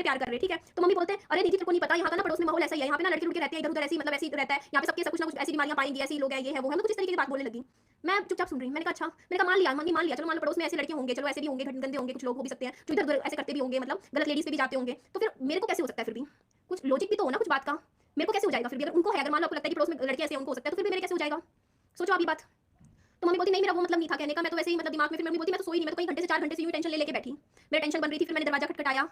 प्यार कर रहे हैं, ठीक है? तो मम्मी बोलते हैं, "अरे दीदी तेरे को नहीं पता यहाँ का ना पड़ोस में माहौल ऐसा ही है, यहाँ पे ना लड़के-लुड़के रहते हैं, इधर-उधर ऐसे ही मतलब ऐसे ही रहता है, यहाँ पे सबके सब कुछ ना कुछ ऐसी बीमारियाँ पाएँगी, ऐसे ही लोग हैं, ये है, वो है।" मैं कुछ इस तरीके की बात बोलने लगी। मैं चुपचाप सुन रही, मैंने कहा अच्छा, मैंने कहा मान लिया मम्मी मान लिया, चलो मान लो पड़ोस में ऐसे लड़के होंगे, चलो ऐसे भी होंगे, गंदे होंगे, कुछ लोग हो भी सकते हैं, जो इधर-उधर ऐसे करते भी होंगे, मतलब गलत लेडीज़ पे भी जाते होंगे, तो फिर मेरे को कैसे हो सकता है फिर भी? कुछ लॉजिक भी तो हो ना कुछ बात का, मेरे को कैसे हो जाएगा फिर भी? अगर उनको है, अगर मान लो आपको लगता है कि पड़ोस में लड़के ऐसे हैं, उनको हो सकता है, तो फिर भी मेरे कैसे हो जाएगा? सोचो आप ये बात। तो मम्मी बोलती नहीं मेरा वो मतलब नहीं था कहने का, मैं तो वैसे ही मतलब दिमाग में, फिर मम्मी बोलती मैं तो सोई नहीं, मैं तो कई घंटे से 4 घंटे से यूँ टेंशन ले लेके बैठी। मेरी टेंशन बन रही थी, फिर मैंने दरवाजा खटखटाया।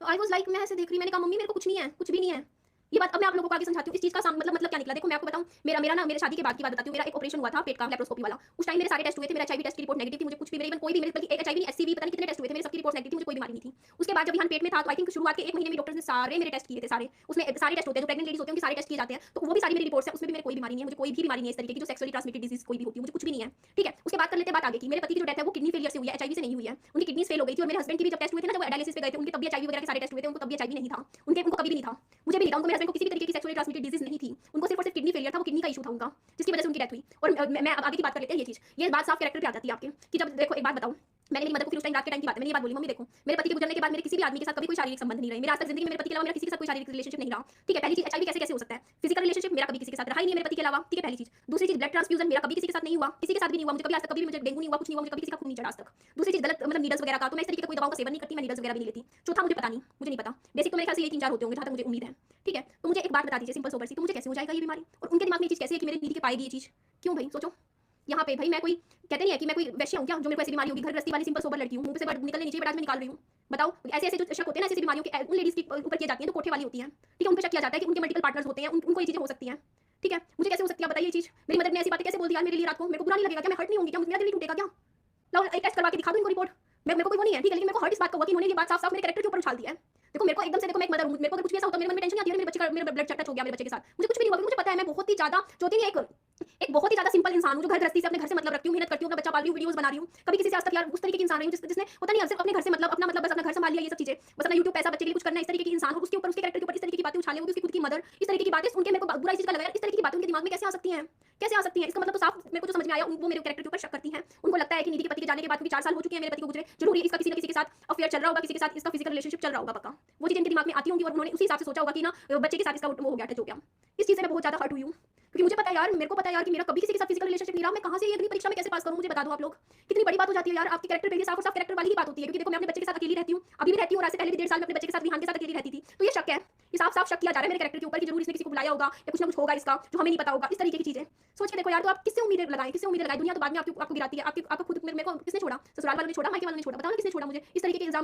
तो आई वाज़ लाइक मैं ऐसे देख रही, मैंने कहा मम्मी मेरे को कुछ नहीं है, कुछ भी नहीं है। ये बात अब मैं आप लोगों को आगे समझाती हूँ इस चीज़ का मतलब क्या निकला। देखो मैं आपको बताऊँ, मेरा ना मेरे शादी के बाद की बात बताती हूँ। मेरा एक ऑपरेशन हुआ था पेट का, लेप्रोस्कोपी वाला। उस टाइम मेरे सारे टेस्ट हुए थे, मेरा एचआईवी टेस्ट की रिपोर्ट नेगेटिव थी, मुझे कुछ भी, मेरे इवन कोई भी, मेरे बल्कि एचआईवी नहीं, एचसीवी पता नहीं कितने टेस्ट हुए थे, मेरे सबकी रिपोर्ट नेगेटिव थी, मुझे कोई बीमारी नहीं थी। उसके बाद जब यहाँ पेट में था, तो आई थिंक शुरुआत के 1 महीने में डॉक्टर्स ने सारे मेरे टेस्ट किए थे, सारे। उसमें सारे टेस्ट होते हैं, जो प्रेग्नेंट लेडीज़ होती हैं उनके सारे टेस्ट किए जाते हैं, तो वो भी सारी मेरी रिपोर्ट्स हैं, उसमें भी मेरे कोई बीमारी नहीं है, मुझे कोई भी बीमारी नहीं है इस तरीके की जो सेक्सुअली ट्रांसमिटेड डिजीज़ कोई भी होती है, मुझे कुछ भी नहीं है, ठीक है? उसके बाद कर लेते हैं बात आगे की। मेरे पति की जो डेथ है वो किडनी फेलियर से हुई है, एचआईवी से नहीं हुई है। उनकी किडनीज़ फेल हो गई थी, और मेरे हस्बैंड की भी जब टेस्ट हुए थे ना, जब वो डायलिसिस पे गए थे, उनके तब भी एचआईवी वगैरह के सारे टेस्ट हुए थे, उनको तब भी एचआईवी नहीं था। उनको कभी भी नहीं था, मुझे भी नहीं था, उनको, मेरे हस्बैंड को किसी भी तरीके की सेक्सुअली ट्रांसमिटेड डिजीज़ नहीं थी। उनको सिर्फ और सिर्फ किडनी फेलियर था, वो किडनी का इश्यू था उनका, जिसकी वजह से उनकी डेथ हुई। और मैं अब आगे की बात कर लेते हैं ये चीज़। ये बात साफ कैरेक्टर पे आ जाती है आपके, कि जब देखो एक बात बताऊँ, मैंने मेरी मदर को फिर उस टाइम रात के टाइम की बात है, मैंने ये बात बोली, मम्मी देखो मेरे पति के गुजरने के बाद मेरे किसी भी आदमी के साथ कभी कोई शारीरिक संबंध नहीं रहे। मेरा आज तक ज़िंदगी में मेरे पति के अलावा मेरा किसी के साथ कोई शारीरिक रिलेशनशिप नहीं रहा, ठीक है? पहली चीज़ एचआईवी कैसे-कैसे हो सकता है? फिजिकल रिलेशनशिप मेरा कभी किसी के साथ रहा ही नहीं है मेरे पति के अलावा, ठीक है? पहली चीज़। दूसरी चीज़ ब्लड ट्रांसफ्यूजन मेरा कभी किसी के साथ नहीं हुआ, किसी के साथ भी नहीं हुआ, मुझे कभी आज तक कभी भी मुझे डेंगू नहीं हुआ, कुछ नहीं हुआ, मुझे कभी किसी का खून नहीं चढ़ा आज तक। दूसरी चीज़ गलत मतलब नीडल्स वगैरह का, तो मैं इस तरीके का कोई दवाओं का सेवन नहीं करती, मैं नीडल्स वगैरह भी नहीं लेती। चौथा मुझे पता नहीं, मुझे नहीं पता। बेसिक तो मेरे ख्याल से ये 3-4 होते होंगे जहाँ तक मुझे उम्मीद है, ठीक है? तो मुझे एक बात बता दीजिए सिंपल सोबर सी, तो मुझे कैसे हो जाएगा ये बीमारी? और उनके दिमाग में ये चीज़ कैसे है कि मेरे दीदी के पाएगी ये चीज़? क्यों भई सोचो। यहाँ पे भाई मैं कोई कहते नहीं है कि मैं कोई वैश्य हूँ क्या, जो मेरे को ऐसी बीमारी होगी? घर गृहस्थी वाली सिंपल सोबर लड़की हूँ, मुँह से वर्ड निकलने नहीं चाहिए बट आज मैं निकाल रही हूँ। बताओ ऐसे-ऐसे जो शक होते हैं ना, ऐसी-ऐसी बीमारियों के उन लेडीज़ के ऊपर किए जाती हैं, जो कोठे वाली होती हैं, ठीक है? उन पे शक किया जाता है कि उनके मल्टीपल पार्टनर्स होते हैं, उनको ये चीज़ें हो सकती हैं, ठीक है? मुझे कैसे हो सकती है बताइए ये चीज़? मेरी मदर ने ऐसी बातें कैसे बोल दी यार मेरे लिए रात को? मेरे को बुरा नहीं लगेगा क्या? मैं हर्ट नहीं होंगी क्या? मेरा दिल नहीं टूटेगा क्या? लाओ एक टेस्ट करवा के दिखा दूँ इनको रिपोर्ट। मेरे को कोई वो नहीं है, ठीक है? लेकिन मेरे को हर्ट इस बात का हुआ कि इन्होंने ये बात साफ-साफ मेरे कैरेक्टर के ऊपर उछाल दी है। देखो मेरे को एकदम से, देखो मैं एक मदर हूँ, मेरे को अगर कुछ भी ऐसा होता है, मेरे मन में टेंशन नहीं आती है, मेरे बच्चे का मेरा ब्लड टच हो गया मेरे बच्चे के साथ। मुझे कुछ भी नहीं हुआ, क्योंकि मुझे पता है मैं बहुत ही ज़्यादा जो होती है एक बहुत ही ज़्यादा सिंपल इंसान हूँ, जो घर गृहस्थी से अपने घर से मतलब रखती हूँ, मेहनत करती हूँ, अपना बच्चा पाल रही हूँ, वीडियोज़ बना रही हूँ। कभी किसी से आज तक यार उस तरीके की इंसान रही हूँ जिसने होता नहीं है सिर्फ अपने घर से मतलब अपना मतलब बस अपना घर संभाल लिया, ये सब चीज़ें। बस अपना यूट्यूब पैसा बच्चे के लिए कुछ करना है, इस तरीके की इंसान हो, उसके ऊपर उसके कैरेक्टर के ऊपर इस तरीके की बातें उछाले, वो भी उसकी खुद की मदर, इस तरीके की बातें सुन के मेरे को बुरा इस चीज़ का लगा यार, इस तरीके की बातें उनके दिमाग में कैसे आ सकती हैं? कैसे आ सकती हैं? इसका मतलब तो साफ मेरे को जो समझ में आया, वो मेरे कैरेक्टर के ऊपर शक करती हैं। उनको लगता है कि निधि के पति के जाने के बाद, क्योंकि 4 साल हो चुके हैं मेरे पति को गुजरे, ज़रूर इसका किसी न किसी के साथ अफेयर चल रहा होगा, किसी के साथ इसका फिजिकल रिलेशनशिप चल रहा होगा पक्का। वो चीज़ें इनके दिमाग में आती होंगी और उन्होंने उसी हिसाब से सोचा होगा कि ना बच्चे के साथ इसका वो हो गया, टच हो गया। इस चीज़ से मैं बहुत ज़्यादा हर्ट हुई हूँ, क्योंकि मुझे पता है यार, मेरे को पता है यार कि मेरा कभी किसी के साथ फिजिकल रिलेशनशिप नहीं रहा। मैं कहाँ से ये अगली परीक्षा में कैसे पास करूँ? मुझे बता दो आप लोग। कितनी बड़ी बात हो जाती है यार, आपके कैरेक्टर पे ये साफ और साफ कैरेक्टर वाली ही बात होती है, क्योंकि देखो मैं अपने बच्चे के साथ अकेली रहती हूँ, अभी भी रहती हूँ, और आज से पहले भी 1.5 साल में अपने बच्चे के साथ, विहान के साथ अकेली रहती थी। तो ये शक है, ये साफ-साफ शक किया जा रहा है मेरे कैरेक्टर के ऊपर कि ज़रूर इसने किसी को बुलाया होगा या कुछ ना कुछ होगा इसका, जो हमें नहीं पता होगा, इस तरीके की चीज़ें। सोच के देखो यार, तो आप किससे उम्मीदें लगाएँ, किससे उम्मीदें लगाएँ? दुनिया तो बाद में आपको गिराती है, आपको खुद मेरे को किसने छोड़ा? ससुराल वालों ने छोड़ा, मायके वालों ने छोड़ा? बताओ ना किसने छोड़ा मुझे? इस तरीके के इल्ज़ाम